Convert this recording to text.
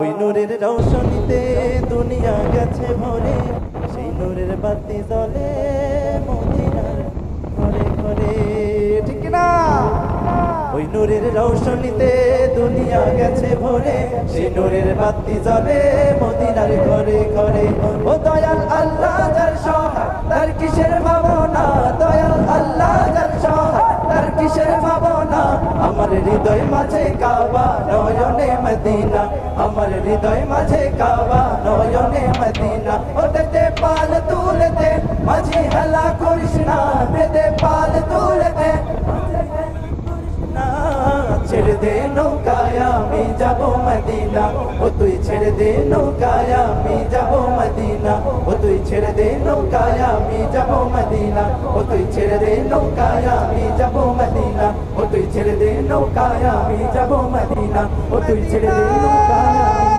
ওই নূরের রৌশনীতে দুনিয়া গেছে ভরে, সেই নূরের বাতি জ্বলে মদিনার ঘরে ঘরে, ঠিক না? ওই নূরের রৌশনীতে দুনিয়া গেছে ভরে, সেই নূরের বাতি জ্বলে মদিনার ঘরে ঘরে। ও দয়াল আল্লাহ যার সহায় তার কিসের ভাবনা, দয়াল আল্লাহ যার সহায় তার কিসের ভাবনা। আমার হৃদয় মাঝে কাবা নয়নে মদিনা, আমার হৃদয় মাঝে কাবা নয়নে মদিনা। ওতে পাল তুলে দে মাঝি হেলা করিস না, বেদে পাল তুলে দে ছেড়ে দে নৌকায় আমি যাব মদিনা, ও তুই ছেড়ে দে নৌকায় আমি যাব মদিনা, ও তুই ছেড়ে দে নৌকায় আমি যাব মদিনা, ও তুই ছেড়ে দে নৌকায় আমি যাব মদিনা, ও তুই ছেড়ে দে নৌকায় আমি যাব মদিনা, ও তুই ছেড়ে দে নৌকায়।